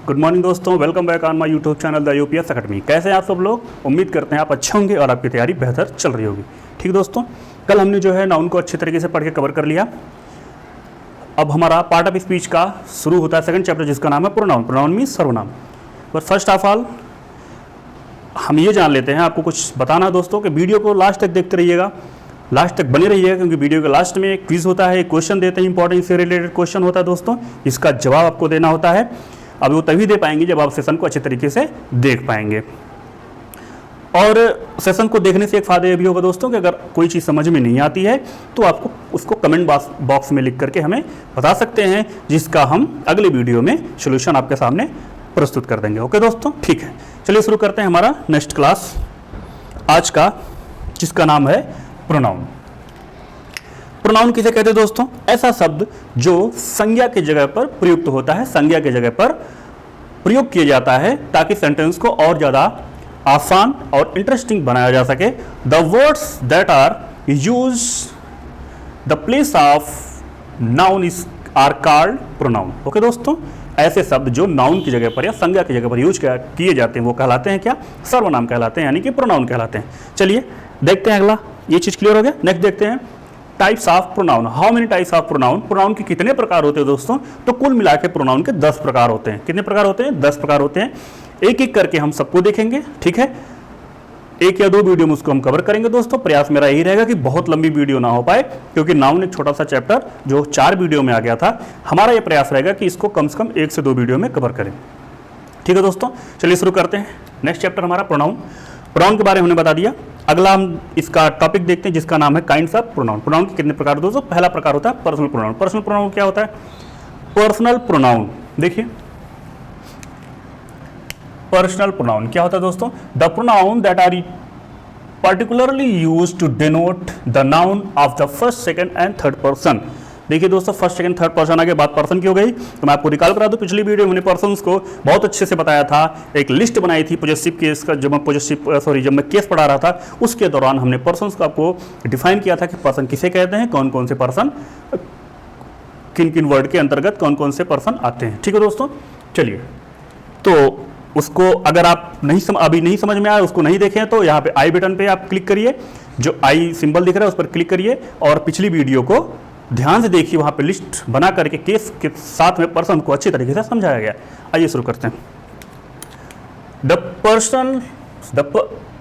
Good morning दोस्तों, welcome back on my YouTube channel the UPS academy. कैसे हैं आप सब लोग? उम्मीद करते हैं आप अच्छे होंगे और आपकी तैयारी बेहतर चल रही होगी। ठीक दोस्तों, कल हमने जो है नाउन को अच्छे तरीके से पढ़ के कवर कर लिया। अब हमारा पार्ट ऑफ स्पीच का शुरू होता है सेकंड चैप्टर, जिसका नाम है प्रोनाउन। प्रोनाउन मीन्स सर्वनाम। पर फर्स्ट ऑफ ऑल हम ये जान लेते हैं, आपको कुछ बताना है दोस्तों कि वीडियो को लास्ट तक देखते रहिएगा, लास्ट तक बने रहिएगा, क्योंकि वीडियो के लास्ट में एक क्विज होता है, एक क्वेश्चन देते हैं, इंपॉर्टेंट से रिलेटेड क्वेश्चन होता है दोस्तों, इसका जवाब आपको देना होता है। अब वो तभी दे पाएंगे जब आप सेशन को अच्छे तरीके से देख पाएंगे। और सेशन को देखने से एक फ़ायदा ये भी होगा दोस्तों कि अगर कोई चीज़ समझ में नहीं आती है तो आपको उसको कमेंट बॉक्स में लिख करके हमें बता सकते हैं, जिसका हम अगले वीडियो में सोल्यूशन आपके सामने प्रस्तुत कर देंगे। ओके दोस्तों, ठीक है, चलिए शुरू करते हैं हमारा नेक्स्ट क्लास आज का, जिसका नाम है प्रोनाउन। प्रोनाउन किसे कहते हैं दोस्तों? ऐसा शब्द जो संज्ञा की जगह पर प्रयुक्त होता है, संज्ञा की जगह पर प्रयोग किया जाता है ताकि सेंटेंस को और ज़्यादा आसान और इंटरेस्टिंग बनाया जा सके। The words that are use the place of noun is are called pronoun. Okay दोस्तों, ऐसे शब्द जो नाउन की जगह पर या संज्ञा की जगह पर यूज किए जाते हैं वो कहलाते हैं क्या? सर्वनाम कहलाते हैं, यानी कि प्रोनाउन कहलाते हैं। चलिए देखते हैं अगला, ये चीज़ क्लियर हो गया। नेक्स्ट देखते हैं types of pronoun. How many types of pronoun? Pronoun के कितने प्रकार होते हैं दोस्तों? तो कुल मिला के प्रोनाउन के 10 प्रकार होते हैं। कितने प्रकार होते हैं? 10 प्रकार होते हैं। एक एक करके हम सबको देखेंगे, ठीक है? एक या दो वीडियो में उसको हम कवर करेंगे दोस्तों। प्रयास मेरा यही रहेगा कि बहुत लंबी वीडियो ना हो पाए, क्योंकि नाउन एक छोटा सा चैप्टर जो 4 वीडियो में आ गया था। हमारा यह प्रयास रहेगा कि इसको कम से कम 1 से 2 वीडियो में कवर करें। ठीक है दोस्तों, चलिए शुरू करते हैं। नेक्स्ट चैप्टर हमारा प्रोनाउन। प्रोनाउन के बारे में हमने बता दिया। अगला हम इसका टॉपिक देखते हैं, जिसका नाम है काइंड्स ऑफ प्रोनाउन। प्रोनाउन के कितने प्रकार दोस्तों? पहला प्रकार होता है पर्सनल प्रोनाउन। पर्सनल प्रोनाउन क्या होता है? पर्सनल प्रोनाउन देखिए, पर्सनल प्रोनाउन क्या होता है दोस्तों? The pronoun that are particularly used to denote the noun of the first, second and third person। देखिए दोस्तों, फर्स्ट सेकंड थर्ड पर्सन आगे बात पर्सन की हो गई, तो मैं आपको रिकॉल करा दूं, पिछली वीडियो में हमने पर्सन्स को बहुत अच्छे से बताया था। एक लिस्ट बनाई थी पॉजेसिव केस का, जब मैं केस पढ़ा रहा था उसके दौरान हमने पर्सन्स को आपको डिफाइन किया था कि पर्सन किसे कहते हैं, कौन कौन से पर्सन, किन किन वर्ड के अंतर्गत कौन कौन से पर्सन आते हैं। ठीक है दोस्तों, चलिए तो उसको अगर आप अभी नहीं समझ में आया, उसको नहीं देखें, तो यहाँ पे आई बटन पे आप क्लिक करिए, जो आई सिंबल दिख रहा है उस पर क्लिक करिए और पिछली वीडियो को ध्यान से देखिए। वहाँ पे लिस्ट बना करके केस के साथ में पर्सन को अच्छी तरीके से समझाया गया। आइए शुरू करते हैं।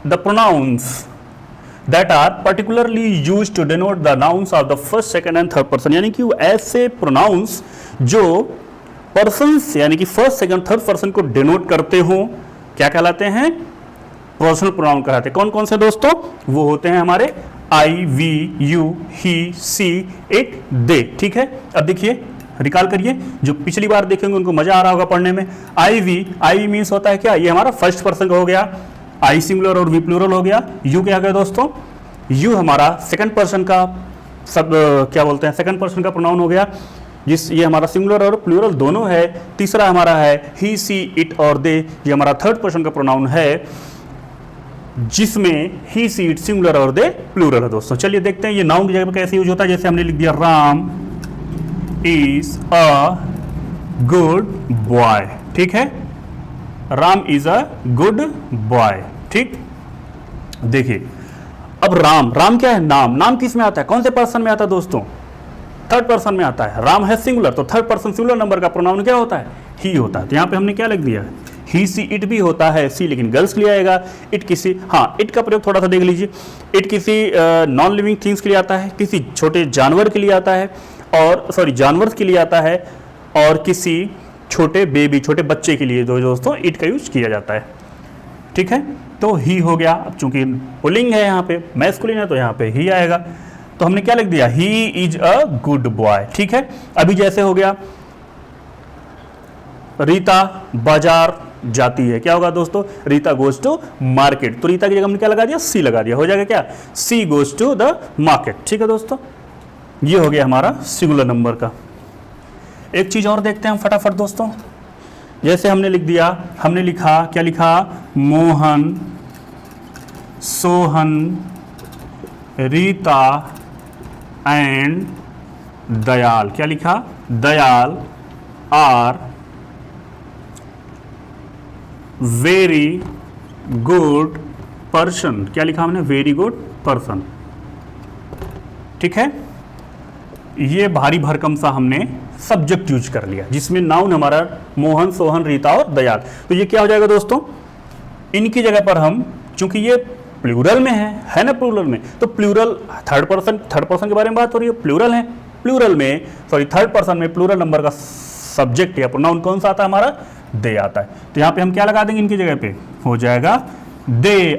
The pronouns that are particularly used to denote the nouns of the first, second and third person, यानी कि वो ऐसे प्रोनाउंस जो पर्सन्स यानी कि फर्स्ट, सेकंड, थर्ड पर्सन को डिनोट करते हो, क्या कहलाते हैं? पर्सनल प्रोनाउन कहलाते हैं। कौन कौन से दोस्तों? वो होते हैं हमारे I, we, you, he, she, it, they. ठीक है, अब देखिए रिकॉल करिए, जो पिछली बार देखेंगे उनको मजा आ रहा होगा पढ़ने में। आई वी मीन्स होता है क्या? ये हमारा फर्स्ट पर्सन का हो गया, आई सिंगुलर और वी प्लूरल हो गया। यू क्या गया दोस्तों? यू हमारा सेकंड पर्सन का सब क्या बोलते हैं, सेकंड पर्सन का प्रोनाउन हो गया, ये हमारा सिंगुलर और प्लूरल दोनों है। तीसरा हमारा है ही, सी, इट और दे, ये हमारा थर्ड पर्सन का प्रोनाउन है, जिसमें ही, सी, इट सिंगुलर और दे प्लूरल है दोस्तों। चलिए देखते हैं ये नाउन की जगह पर कैसे यूज होता है। जैसे हमने लिख दिया Ram is a good boy. ठीक है, Ram is a good boy. ठीक, देखिए अब राम क्या है? नाम किस में आता है? कौन से पर्सन में आता है दोस्तों? थर्ड पर्सन में आता है। राम है सिंगुलर, तो थर्ड पर्सन सिंगुलर नंबर का प्रोनाउन क्या होता है? ही होता है। तो यहाँ पे हमने क्या लिख दिया? ही, सी, इट भी होता है, सी लेकिन गर्ल्स के लिए आएगा, इट किसी, इट का प्रयोग थोड़ा सा देख लीजिए। इट किसी नॉन लिविंग थिंग्स के लिए आता है, किसी छोटे जानवर के लिए आता है, और जानवर के लिए आता है, और किसी छोटे छोटे बच्चे के लिए दोस्तों इट का यूज किया जाता है। ठीक है, तो ही हो गया। अब चूंकि पुल्लिंग है, यहाँ पे मैस्कुलिन है, तो यहाँ पे ही आएगा। तो हमने क्या लिख दिया? He is a good boy. ठीक है, अभी जैसे हो गया रीता बाजार जाती है, क्या होगा दोस्तों? Rita goes to market. तो रीता की जगह हमने क्या लगा दिया? सी लगा दिया, हो जाएगा क्या? She goes to the market. ठीक है दोस्तों, ये हो गया हमारा सिंगुलर नंबर का। एक चीज और देखते हैं हम फटाफट दोस्तों। जैसे हमने लिख दिया, हमने लिखा, क्या लिखा? मोहन, सोहन, रीता एंड दयाल। क्या लिखा? Dayal are very good person. क्या लिखा हमने? Very good person. ठीक है, ये भारी भरकम सा हमने सब्जेक्ट यूज कर लिया जिसमें नाउन हमारा मोहन, सोहन, रीता और दयाल। तो ये क्या हो जाएगा दोस्तों? इनकी जगह पर हम, चूंकि ये प्लूरल में है ना, प्लूरल में, तो प्लूरल थर्ड पर्सन के बारे में बात हो रही है, प्लूरल है, प्लूरल में सॉरी थर्ड पर्सन में प्लूरल नंबर का सब्जेक्ट या प्रोनाउन कौन सा आता है? हमारा दे आता है। तो यहां पे हम क्या लगा देंगे इनकी जगह पे? हो जाएगा they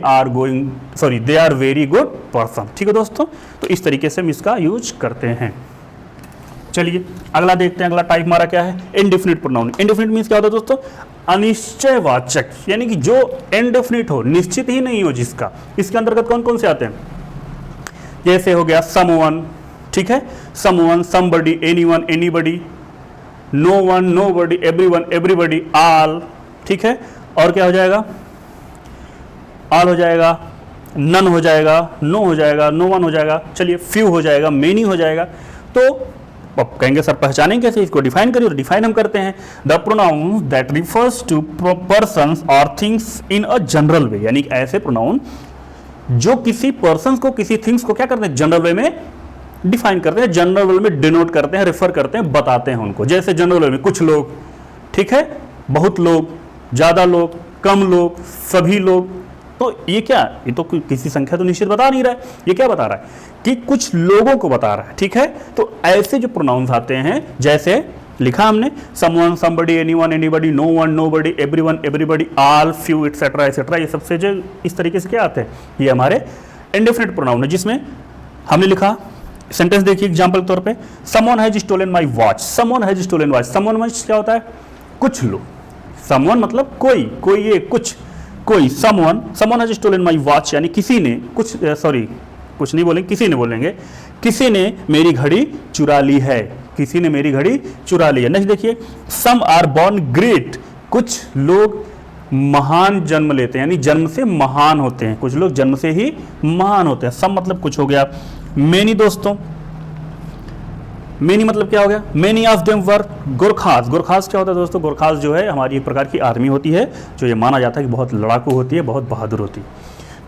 are very good person. ठीक है दोस्तों, तो इस तरीके से हम इसका यूज करते हैं। चलिए अगला देखते हैं, अगला टाइप हमारा क्या है? Indefinite pronoun. इंडेफिनिट मींस क्या होता है दोस्तों? अनिश्चयवाचक, यानी कि जो इंडेफिनिट हो, निश्चित ही नहीं हो जिसका। इसके अंतर्गत कौन कौन से आते हैं? जैसे हो गया समवन, ठीक है, someone, somebody, anyone, anybody, no one, nobody, everyone, everybody, all. ठीक है, और क्या हो जाएगा? ऑल हो जाएगा, नन हो जाएगा, नो हो जाएगा, नो वन हो जाएगा, चलिए फ्यू हो जाएगा, मेनी हो जाएगा। तो अब कहेंगे सर पहचानें कैसे इसको? डिफाइन करिए। डिफाइन हम करते हैं, the pronoun that refers to persons और things in a general way, यानी ऐसे प्रोनाउन जो किसी पर्सन्स को, किसी थिंग्स को क्या करते हैं? जनरल वे में डिफाइन करते हैं, जनरल वे में डिनोट करते हैं, रेफर करते हैं, बताते हैं उनको। जैसे जनरल वे में कुछ लोग, ठीक है, बहुत लोग, ज्यादा लोग, कम लोग, सभी लोग। तो ये क्या? ये तो किसी संख्या तो निश्चित बता नहीं रहा है, ये क्या बता रहा है? कि कुछ लोगों को बता रहा है। ठीक है, तो ऐसे जो प्रोनाउंस आते हैं, जैसे लिखा हमने someone, somebody, anyone, anybody, no one, nobody, everyone, everybody, all, few, etcetera etcetera, ये सबसे जो इस तरीके से क्या आते हैं? ये हमारे इंडेफिनिट प्रोनाउन है, जिसमें हमने लिखा सेंटेंस देखिए एग्जांपल के तौर पे, someone has stolen my watch. Someone has stolen watch. Someone means क्या होता है? कुछ लोग। समवन मतलब कोई, ये कुछ, कोई। Someone has stolen my watch, यानी किसी ने कुछ, कुछ नहीं बोलेंगे, किसी ने बोलेंगे, किसी ने मेरी घड़ी चुरा ली है, किसी ने मेरी घड़ी चुरा ली है। नेक्स्ट देखिए, सम आर बॉर्न ग्रेट। कुछ लोग महान जन्म लेते हैं, यानी जन्म से महान होते हैं, कुछ लोग जन्म से ही महान होते हैं। सम मतलब कुछ हो गया। मेनी दोस्तों, मेनी मतलब क्या हो गया? Many of them were Gorkhas. Gorkhas क्या होता है दोस्तों? गोरखास जो है हमारी एक प्रकार की आर्मी होती है, जो ये माना जाता है कि बहुत लड़ाकू होती है, बहुत बहादुर होती है।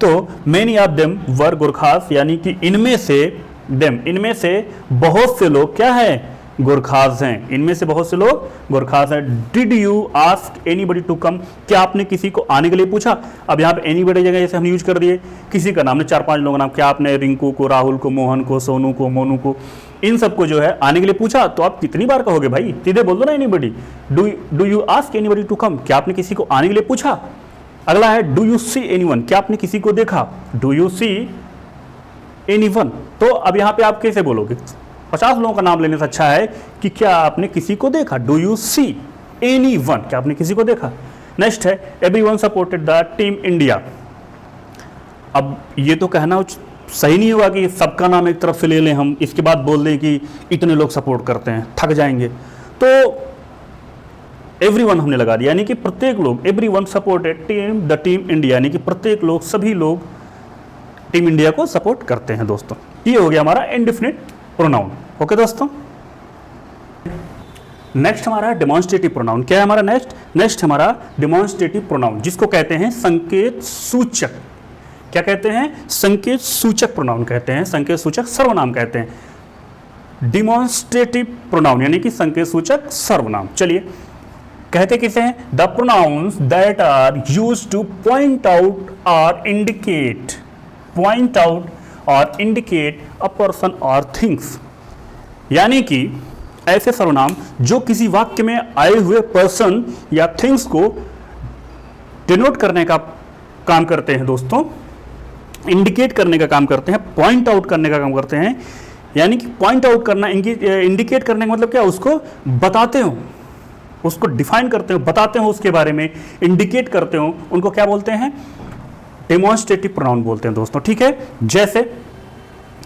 तो many of them were Gorkhas, यानी कि इनमें से, देम इनमें से बहुत से लोग क्या है? गोरखास हैं। इनमें से बहुत से लोग गोरखास हैं। Did you ask anybody to come? क्या आपने किसी को आने के लिए पूछा? अब यहाँ पे एनीबडी जगह जैसे हम यूज कर दिए, किसी का नाम ने 4-5 लोगों का नाम, क्या आपने रिंकू को, राहुल को, मोहन को, सोनू को, मोनू को, इन सबको जो है आने के लिए पूछा? तो आप कितनी बार कहोगे भाई? सीधे बोल दो ना anybody. Do you ask anybody to come? क्या आपने किसी को आने के लिए पूछा? अगला है डू यू सी एनीवन? क्या आपने किसी को देखा? Do you see anyone? तो अब यहाँ पे आप कैसे बोलोगे? 50 लोगों का नाम लेने से अच्छा है कि क्या आपने किसी को देखा? Do you see anyone? क्या आपने किसी को देखा? नेक्स्ट है everyone supported the team India. अब ये तो कहना सही नहीं होगा कि सबका नाम एक तरफ से ले लें हम, इसके बाद बोल दें कि इतने लोग सपोर्ट करते हैं, थक जाएंगे। तो एवरीवन हमने लगा दिया, यानी कि प्रत्येक लोग, everyone supported the team India, यानी कि प्रत्येक लोग, सभी लोग टीम इंडिया को सपोर्ट करते हैं दोस्तों। ये हो गया हमारा इंडेफिनिट प्रोनाउन। ओके दोस्तों, नेक्स्ट हमारा डेमोन्स्ट्रेटिव प्रोनाउन। क्या है हमारा नेक्स्ट हमारा डेमोन्स्ट्रेटिव प्रोनाउन, जिसको कहते हैं संकेत सूचक। क्या कहते हैं? संकेत सूचक प्रोनाउन कहते हैं, संकेत सूचक सर्वनाम कहते हैं। डेमोन्स्ट्रेटिव प्रोनाउन यानी कि संकेत सूचक सर्वनाम। चलिए कहते किसे हैं? The pronouns that are used to point out or indicate, point out or indicate a person or things, यानी कि ऐसे सर्वनाम जो किसी वाक्य में आए हुए पर्सन या थिंग्स को डिनोट करने का काम करते हैं दोस्तों, इंडिकेट करने का काम करते हैं, पॉइंट आउट करने का काम करते हैं। यानी कि पॉइंट आउट करना, इंडिकेट करने का मतलब क्या? उसको बताते हो, उसको डिफाइन करते हो, बताते हो उसके बारे में, इंडिकेट करते हो, उनको क्या बोलते हैं? डेमोन्स्ट्रेटिव प्रोनाउन बोलते हैं दोस्तों। ठीक है, जैसे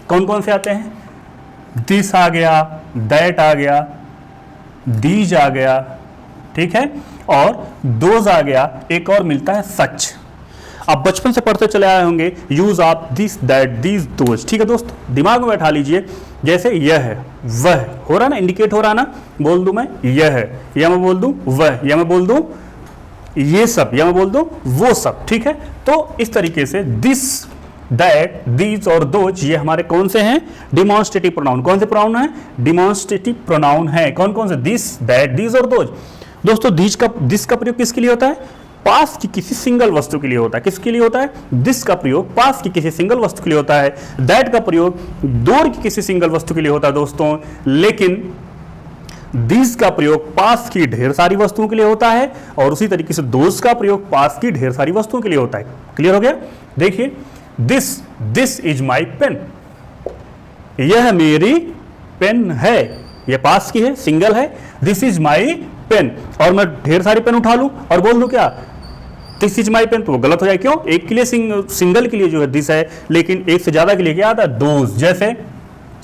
कौन कौन से आते हैं? दिस आ गया, दैट आ गया, दीज आ गया, ठीक है, और दोज आ गया, एक और मिलता है सच। आप बचपन से पढ़ते चले आए होंगे, use of this that these those. ठीक है दोस्तों, दिमाग में बैठा लीजिए। जैसे यह है, वह हो रहा ना, इंडिकेट हो रहा ना, बोल दूं मैं यह है, या मैं बोल दूं वह, या मैं बोल दूं ये सब, या मैं बोल दूं वो सब, ठीक है। तो इस तरीके से दिस, दैट, दीज और दोज ये हमारे कौन से हैं? Demonstrative pronoun. कौन से प्रोनाउन है? डिमॉन्स्ट्रेटिव प्रोनाउन है। कौन कौन से? दिस, दैट, दीज और दोज। दोस्तों दिस का प्रयोग किसके लिए होता है? पास की किसी सिंगल वस्तु के लिए होता है। किसके लिए होता है? दिस का प्रयोग पास की किसी सिंगल वस्तु के लिए होता है। दैट का प्रयोग दूर की किसी सिंगल वस्तु के लिए होता है दोस्तों। लेकिन दिस का प्रयोग पास की ढेर सारी वस्तुओं के लिए होता है, और उसी तरीके से दोज का प्रयोग पास की ढेर सारी वस्तुओं के लिए होता है। क्लियर हो गया? देखिए, दिस इज माई पेन, यह मेरी पेन है। यह पास की है, सिंगल है। दिस इज माई पेन, और मैं ढेर सारी पेन उठा लूं और बोल दूं क्या दिस इज माई पेन, तो वो गलत हो जाए। क्यों? एक के लिए सिंगल के लिए जो है दिस है, लेकिन एक से ज्यादा के लिए क्या आता है? दोज।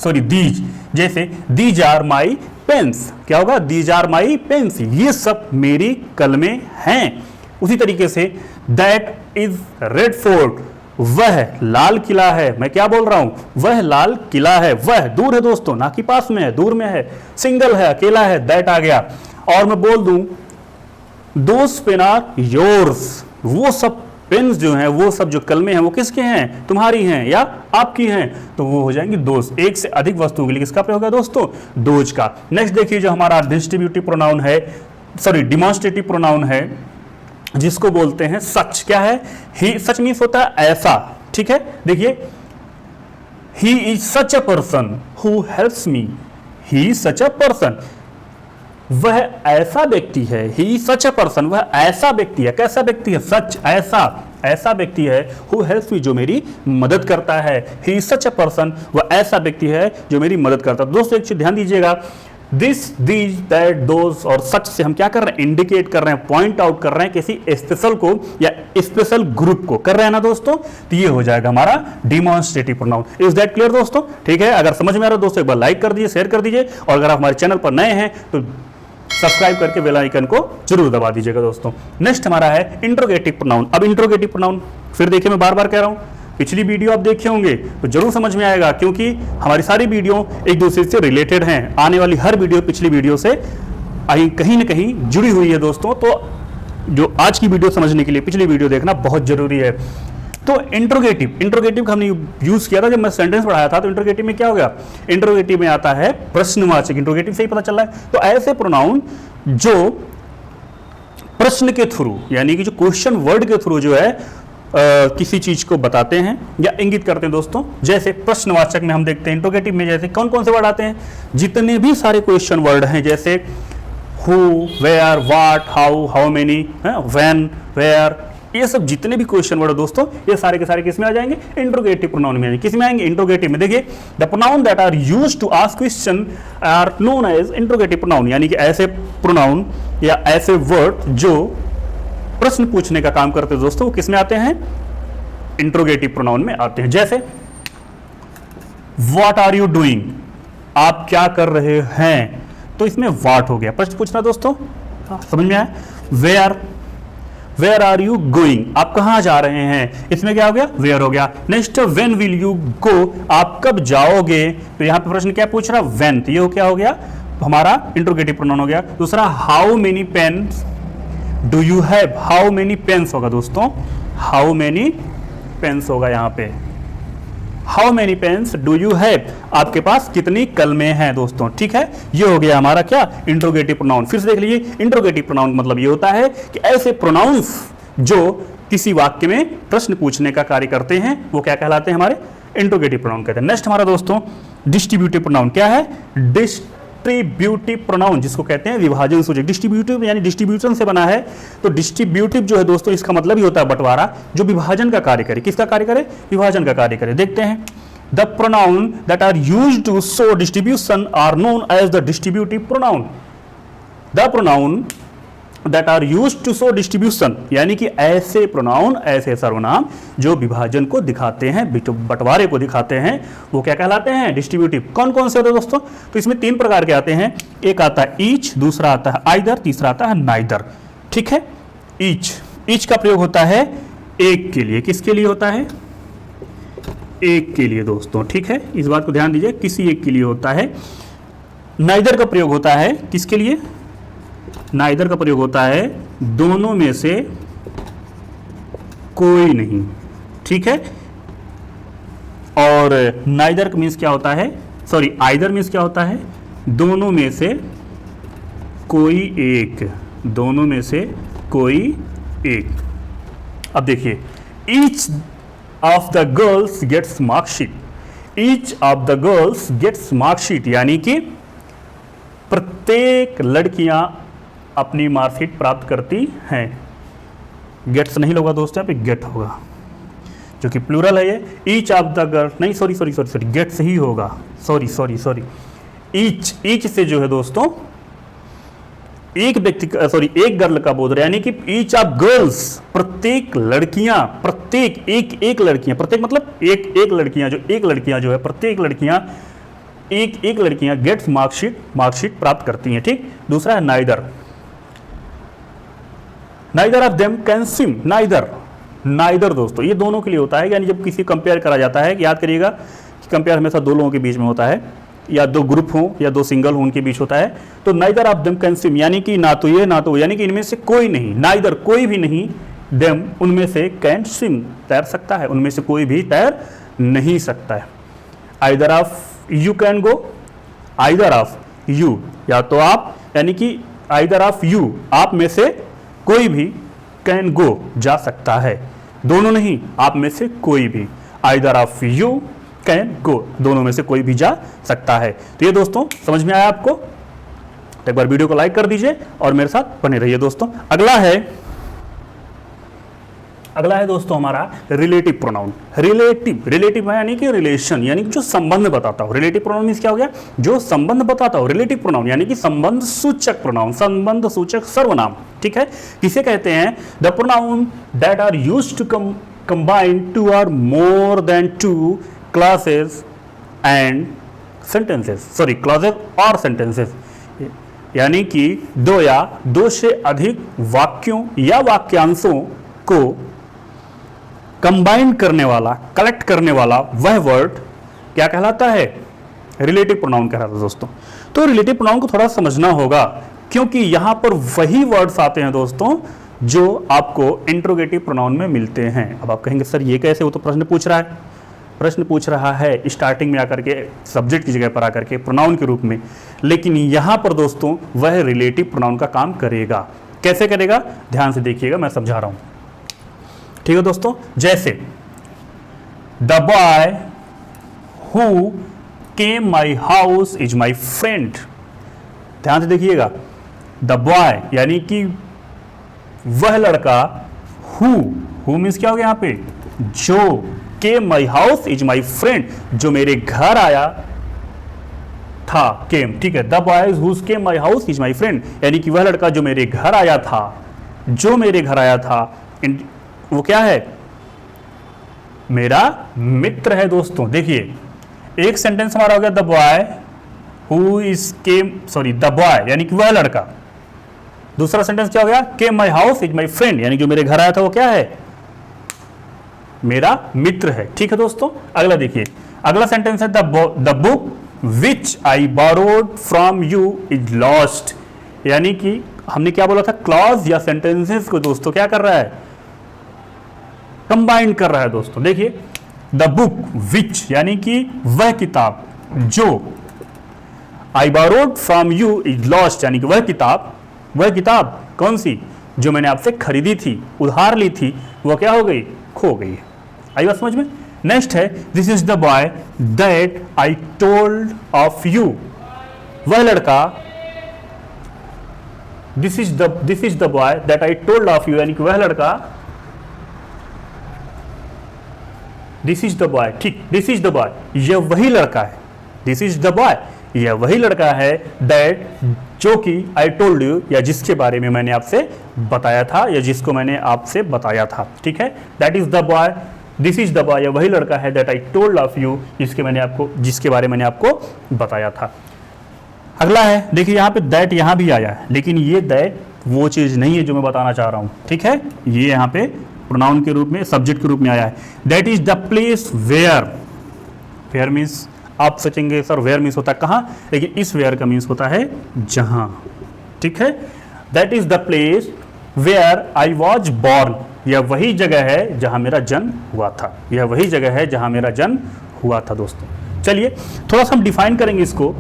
दीज, जैसे दीज आर माई पेन्स, क्या होगा? दीज आर माई पेन्स, ये सब मेरी कलमें हैं। उसी तरीके say that is red fort, वह लाल किला है। मैं क्या बोल रहा हूं? वह लाल किला है। वह दूर है दोस्तों, ना कि पास में है, दूर में है, सिंगल है, अकेला है, दैट आ गया। और मैं बोल दूं दोस पेन आर योर्स, वो सब पेन्स जो हैं, वो सब जो कलमें हैं, वो किसके हैं? तुम्हारी हैं या आपकी हैं, तो वो हो जाएंगी दोस। एक से अधिक वस्तुओं के लिए किसका प्रयोग है दोस्तों? दोज का। नेक्स्ट देखिए, जो हमारा डिस्ट्रीब्यूटिव प्रोनाउन है, डिमॉन्स्ट्रेटिव प्रोनाउन है, जिसको बोलते हैं सच। क्या है? ही, सच मीन्स होता है ऐसा, ठीक है। देखिए, he is such a person who helps me, he is such a person, वह ऐसा व्यक्ति है। ही सच अ पर्सन, वह ऐसा व्यक्ति है। कैसा व्यक्ति है? सच, ऐसा व्यक्ति है। हु हेल्प्स मी, जो मेरी मदद करता है। ही सच अ पर्सन, वह ऐसा व्यक्ति है जो मेरी मदद करता है। दोस्तों एक चीज ध्यान दीजिएगा, दिस, दीज, दैट, दोज और सच से हम क्या कर रहे हैं? इंडिकेट कर रहे हैं, पॉइंट आउट कर रहे हैं किसी स्पेशल को या स्पेशल ग्रुप को। कर रहे हैं ना दोस्तों? तो ये हो जाएगा हमारा demonstrative pronoun. Is that clear दोस्तों? ठीक है, अगर समझ में आ रहा है दोस्तों, एक बार लाइक कर दीजिए, शेयर कर दीजिए, और अगर आप हमारे चैनल पर नए हैं तो सब्सक्राइब करके बेल आइकन को जरूर दबा दीजिएगा दोस्तों। नेक्स्ट हमारा है इंट्रोगेटिव प्रोनाउन। अब इंट्रोगेटिव प्रोनाउन फिर देखिए, मैं बार बार कह रहा हूं, पिछली वीडियो आप देखे होंगे तो जरूर समझ में आएगा, क्योंकि हमारी सारी वीडियो एक दूसरे से रिलेटेड हैं। आने वाली हर वीडियो पिछली वीडियो से कहीं ना कहीं जुड़ी हुई है दोस्तों। तो जो आज की वीडियो समझने के लिए पिछली वीडियो देखना बहुत जरूरी है। तो इंट्रोगेटिव का हमने यूज किया था जब मैं सेंटेंस पढ़ाया था। तो इंट्रोगेटिव में क्या हो गया? इंट्रोगेटिव में आता है प्रश्नवाचक। इंट्रोगेटिव से ही पता चल रहा है। तो ऐसे प्रोनाउन जो प्रश्न के थ्रू, यानी कि जो क्वेश्चन वर्ड के थ्रू जो है किसी चीज को बताते हैं या इंगित करते हैं दोस्तों। जैसे प्रश्नवाचक में हम देखते हैं, इंट्रोगेटिव में जैसे कौन कौन से वर्ड आते हैं? जितने भी सारे क्वेश्चन वर्ड हैं, जैसे who, where, what, how many, when, where, ये सब जितने भी क्वेश्चन वर्ड है दोस्तों, ये सारे के सारे किसमें आ जाएंगे? इंट्रोगेटिव प्रोनाउन में आएंगे। किसमें आएंगे? इंट्रोगेटिव में। देखिए, the pronoun that are used to ask question are known as interrogative pronoun, यानी कि ऐसे प्रोनाउन या ऐसे वर्ड जो प्रश्न पूछने का काम करते हैं दोस्तों, वो किसमें आते हैं? इंट्रोगेटिव प्रोनाउन में आते हैं। जैसे व्हाट आर यू डूइंग, आप क्या कर रहे हैं, तो इसमें व्हाट हो गया, प्रश्न पूछना दोस्तों, समझ में आया? वेयर आर यू गोइंग, आप कहां जा रहे हैं, इसमें क्या हो गया? वेयर हो गया। Next, when will you go, आप कब जाओगे, तो यहां पे प्रश्न क्या पूछ रहा? व्हेन, तो ये क्या हो गया? हमारा इंट्रोगेटिव प्रोनाउन हो गया। दूसरा, how many pens do you have, how many pens होगा दोस्तों, हाउ मेनी पेन्स होगा यहां पे। How many pens do you have, आपके पास कितनी कलमें हैं दोस्तों, ठीक है। ये हो गया हमारा क्या? Interrogative pronoun. फिर से देख लीजिए, इंट्रोगेटिव प्रोनाउन मतलब ये होता है कि ऐसे प्रोनाउंस जो किसी वाक्य में प्रश्न पूछने का कार्य करते हैं, वो क्या कहलाते हैं? हमारे इंट्रोगेटिव प्रोनाउन कहते हैं। नेक्स्ट हमारा दोस्तों डिस्ट्रीब्यूटिव प्रोनाउन। क्या है? डिस्ट्रीब्यूटिव प्रोनाउन, जिसको कहते हैं विभाजन सूचक। डिस्ट्रीब्यूटिव यानी डिस्ट्रीब्यूशन से बना है। तो डिस्ट्रीब्यूटिव जो है दोस्तों, इसका मतलब ही होता है बंटवारा, जो विभाजन का कार्य करे। किसका कार्य करे? विभाजन का कार्य करे। देखते हैं, the pronoun that are used to show distribution are known as the distributive pronoun. The pronoun that are used to show distribution, यानी कि ऐसे प्रोनाउन, ऐसे सर्वनाम जो विभाजन को दिखाते हैं, बंटवारे को दिखाते हैं, वो क्या कहलाते हैं? डिस्ट्रीब्यूटिव। कौन कौन से होते हैं दोस्तों? तो इसमें 3 प्रकार के आते हैं। एक आता है ईच, दूसरा आता है आइदर, तीसरा आता है नाइदर, ठीक है। ईच का प्रयोग होता है एक के लिए। किसके लिए होता है? एक के लिए दोस्तों, ठीक है, इस बात को ध्यान दीजिए, किसी एक के लिए होता है। नाइदर का प्रयोग होता है किसके लिए? नाइदर का प्रयोग होता है दोनों में से कोई नहीं, ठीक है। और नाइदर मीन्स क्या होता है, सॉरी आइदर मीन्स क्या होता है, दोनों में से कोई एक, दोनों में से कोई एक। अब देखिए, each of the girls gets marksheet, each of the girls gets marksheet, यानी कि प्रत्येक लड़कियां अपनी मार्कशीट प्राप्त करती हैं। गेट्स नहीं होगा दोस्तों, यहाँ पे गेट होगा, जो कि प्लूरल है ये। ईच ऑफ द गर्ल, नहीं sorry sorry sorry sorry, gets ही होगा, sorry sorry sorry. Each, each से जो है दोस्तों एक व्यक्ति, सॉरी एक गर्ल का बोल रहे हैं, यानी कि ईच ऑफ गर्ल्स, प्रत्येक लड़कियां, प्रत्येक एक एक लड़कियां, प्रत्येक मतलब एक एक लड़कियां, जो एक लड़कियां जो है, प्रत्येक लड़कियां एक एक लड़कियां गेट्स मार्कशीट, मार्कशीट प्राप्त करती हैं, ठीक। दूसरा है neither, neither of them can swim, neither, neither दोस्तों ये दोनों के लिए होता है, यानी जब किसी कंपेयर करा जाता है, याद करिएगा कि कंपेयर हमेशा दो लोगों के बीच में होता है, या दो ग्रुप हो या दो सिंगल हो, उनके बीच होता है। तो neither of them can swim, यानी कि ना तो ये ना तो, यानी कि इनमें से कोई नहीं, नाइदर कोई भी नहीं, देम उनमें से कैन स्विम तैर सकता है, उनमें से कोई भी तैर नहीं सकता है। Either of you can go, either of you, या तो आप, यानी कि आइदर ऑफ यू आप में से कोई भी, कैन गो जा सकता है, दोनों नहीं आप में से कोई भी, either of you can go, दोनों में से कोई भी जा सकता है। तो ये दोस्तों समझ में आया आपको, तो एक बार वीडियो को लाइक कर दीजिए और मेरे साथ बने रहिए दोस्तों। अगला है दोस्तों हमारा रिलेटिव प्रोनाउन। रिलेटिव, रिलेटिव यानी कि रिलेशन, यानी कि जो संबंध बताता हो। रिलेटिव प्रोनाउन मींस क्या हो गया, जो संबंध बताता हो। रिलेटिव प्रोनाउन यानी कि संबंध सूचक प्रोनाउन, संबंध सूचक सर्वनाम, ठीक है। किसे कहते हैं, the pronoun that are used to combine two और more than two classes and sentences, sorry clauses और सेंटेंसेस, यानी कि दो या दो से अधिक वाक्यों या वाक्यांशों को कंबाइन करने वाला, कलेक्ट करने वाला वह वर्ड क्या कहलाता है, रिलेटिव प्रोनाउन कहलाता है दोस्तों। तो रिलेटिव प्रोनाउन को थोड़ा समझना होगा, क्योंकि यहां पर वही वर्ड्स आते हैं दोस्तों जो आपको इंट्रोगेटिव प्रोनाउन में मिलते हैं। अब आप कहेंगे सर ये कैसे, वो तो प्रश्न पूछ रहा है स्टार्टिंग में आकर के, सब्जेक्ट की जगह पर आकर के प्रोनाउन के रूप में, लेकिन यहां पर दोस्तों वह रिलेटिव प्रोनाउन का काम करेगा। कैसे करेगा, ध्यान से देखिएगा, मैं समझा रहा हूं, ठीक है दोस्तों। जैसे the boy who came my house is my friend, ध्यान से देखिएगा, द बॉय यानी कि वह लड़का, हु मीन्स क्या हो गया यहां पे, जो, came my house is my friend, जो मेरे घर आया था, केम, ठीक है। The boy who came my house is my friend, यानी कि वह लड़का जो मेरे घर आया था, जो मेरे घर आया था, वो क्या है, मेरा मित्र है दोस्तों। देखिए एक सेंटेंस हमारा हो गया the boy who is came, sorry the boy यानी कि वह लड़का। दूसरा सेंटेंस क्या हो गया, came my house is my friend, यानी जो मेरे घर आया था वो क्या है, मेरा मित्र है, ठीक है दोस्तों। अगला देखिए, अगला सेंटेंस है the book which I borrowed from you is lost, यानी कि हमने क्या बोला था, क्लॉज या सेंटेंसेस को दोस्तों क्या कर रहा है, कंबाइन कर रहा है दोस्तों। देखिए द बुक विच यानी कि वह किताब, जो, I borrowed from you is lost यानी कि वह किताब कौन सी, जो मैंने आपसे खरीदी थी, उधार ली थी, वो क्या हो गई, खो गई। आई बात समझ में। नेक्स्ट है this is the boy that I told of you, वह लड़का, this is the boy that I told of you, यानी कि वह लड़का, दिस इज द बॉय, ठीक, दिस इज द बॉय यह वही लड़का है, दिस इज द बॉय यह वही लड़का है, दैट जो कि आई टोल्ड यू या जिसके बारे में मैंने आपसे बताया था या जिसको मैंने आपसे बताया था, ठीक है। That is the boy, this is the boy यह वही लड़का है, that I told of you जिसके बारे में मैंने आपको बताया था। अगला है देखिए यहाँ पे दैट यहाँ भी आया है, लेकिन ये दैट वो चीज नहीं है जो मैं बताना चाह रहा हूं, ठीक है। ये यहाँ पे प्रोनाउन के रूप में, सब्जेक्ट के रूप में आया है। That is the place where, where means आप सोचेंगे सर वेयर मीन्स होता है कहाँ, लेकिन इस वेयर का मीन्स होता है जहां, ठीक है। That is the place where I was born. यह वही जगह है जहां मेरा जन्म हुआ था, यह वही जगह है जहां मेरा जन्म हुआ था दोस्तों। चलिए थोड़ा सा हम डिफाइन करेंगे इसको।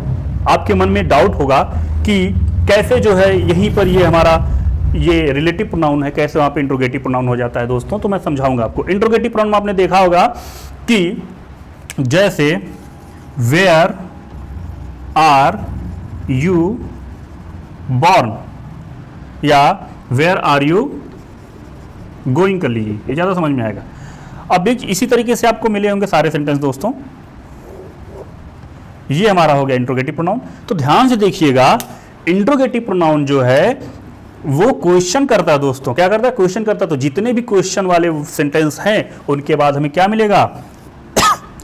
आपके मन में डाउट होगा कि कैसे जो है यहीं पर ये हमारा ये रिलेटिव प्रोनाउन है, कैसे वहाँ पे इंट्रोगेटिव प्रोनाउन हो जाता है दोस्तों। तो मैं समझाऊंगा आपको। इंट्रोगेटिव प्रोनाउन में आपने देखा होगा कि जैसे वेयर आर यू बॉर्न या वेयर आर यू गोइंग कर लीजिए, ये ज़्यादा समझ में आएगा। अब इसी तरीके से आपको मिले होंगे सारे सेंटेंस दोस्तों। ये हमारा हो गया इंट्रोगेटिव प्रोनाउन। तो ध्यान से देखिएगा, इंट्रोगेटिव प्रोनाउन जो है वो क्वेश्चन करता है दोस्तों। क्या करता है? क्वेश्चन करता है। तो जितने भी क्वेश्चन वाले सेंटेंस हैं उनके बाद हमें क्या मिलेगा?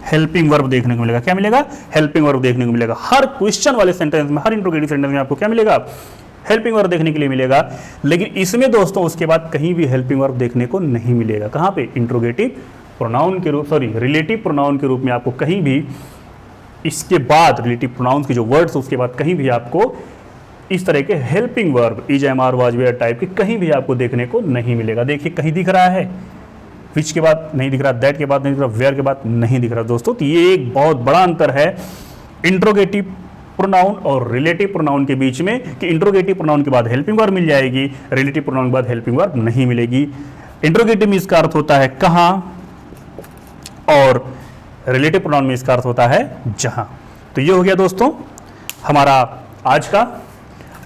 हेल्पिंग वर्ब देखने को मिलेगा। क्या मिलेगा? हेल्पिंग वर्ब देखने को मिलेगा। हर क्वेश्चन वाले सेंटेंस में, हर इंट्रोगेटिव सेंटेंस में आपको क्या मिलेगा? हेल्पिंग वर्ब देखने के लिए मिलेगा। लेकिन इसमें दोस्तों उसके बाद कहीं भी हेल्पिंग वर्ब देखने को नहीं मिलेगा। कहां पे? इंट्रोगेटिव प्रोनाउन के रूप, रिलेटिव प्रोनाउन के रूप में आपको कहीं भी इसके बाद रिलेटिव प्रोनाउंस के जो वर्ड्स उसके बाद कहीं भी आपको इस तरह के helping verb is, am, are, was, were type के कहीं भी आपको देखने को नहीं मिलेगा। देखिए कहीं दिख रहा है, विच के बाद नहीं दिख रहा, दैट के बाद नहीं दिख रहा, वेयर के बाद नहीं दिख रहा दोस्तों। तो ये एक बहुत बड़ा अंतर है इंट्रोगेटिव प्रोनाउन और रिलेटिव प्रोनाउन के बीच में, कि इंट्रोगेटिव प्रोनाउन के बाद हेल्पिंग वर्ब मिल जाएगी, रिलेटिव प्रोनाउन के बाद हेल्पिंग वर्ब नहीं मिलेगी। इंट्रोगेटिव में इसका अर्थ होता है कहां और रिलेटिव प्रोनाउन में इसका अर्थ होता है जहां। तो ये हो गया दोस्तों हमारा आज का।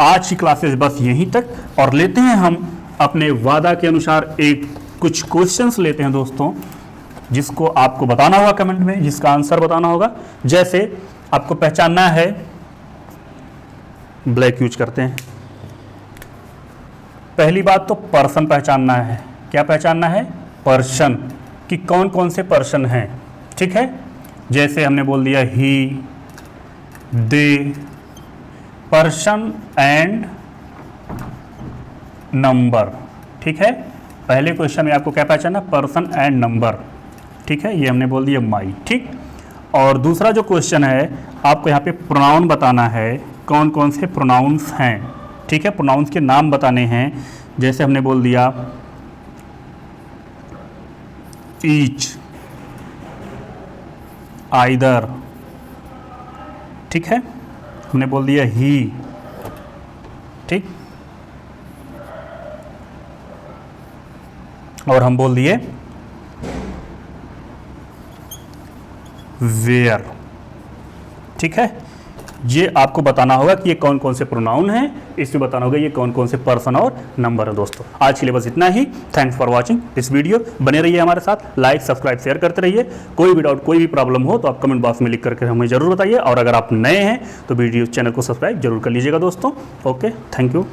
आज की क्लासेस बस यहीं तक, और लेते हैं हम अपने वादा के अनुसार कुछ क्वेश्चंस लेते हैं दोस्तों, जिसको आपको बताना होगा कमेंट में, जिसका आंसर बताना होगा। जैसे आपको पहचानना है, ब्लैक यूज करते हैं। पहली बात तो पर्सन पहचानना है। क्या पहचानना है? पर्सन, कि कौन कौन से पर्सन हैं। ठीक है, जैसे हमने बोल दिया ही, दे, पर्सन एंड नंबर। ठीक है, पहले क्वेश्चन में आपको क्या पहचानना? Person and number. ठीक है, ये हमने बोल दिया माई। ठीक, और दूसरा जो क्वेश्चन है आपको यहाँ पे प्रोनाउन बताना है, कौन कौन से प्रोनाउंस हैं। ठीक है, प्रोनाउंस के नाम बताने हैं। जैसे हमने बोल दिया ईच, आइदर। ठीक है, हमने बोल दिया ही। ठीक, और हम बोल दिए वेयर। ठीक है, ये आपको बताना होगा कि ये कौन कौन से प्रोनाउन हैं, इसमें बताना होगा ये कौन कौन से पर्सन और नंबर है दोस्तों। आज के लिए बस इतना ही। Thanks for watching this video. बने रहिए हमारे साथ, लाइक, सब्सक्राइब, शेयर करते रहिए। कोई भी डाउट, कोई भी प्रॉब्लम हो तो आप कमेंट बॉक्स में लिख करके हमें जरूर बताइए, और अगर आप नए हैं तो वीडियो चैनल को सब्सक्राइब जरूर कर लीजिएगा दोस्तों। Okay, thank you.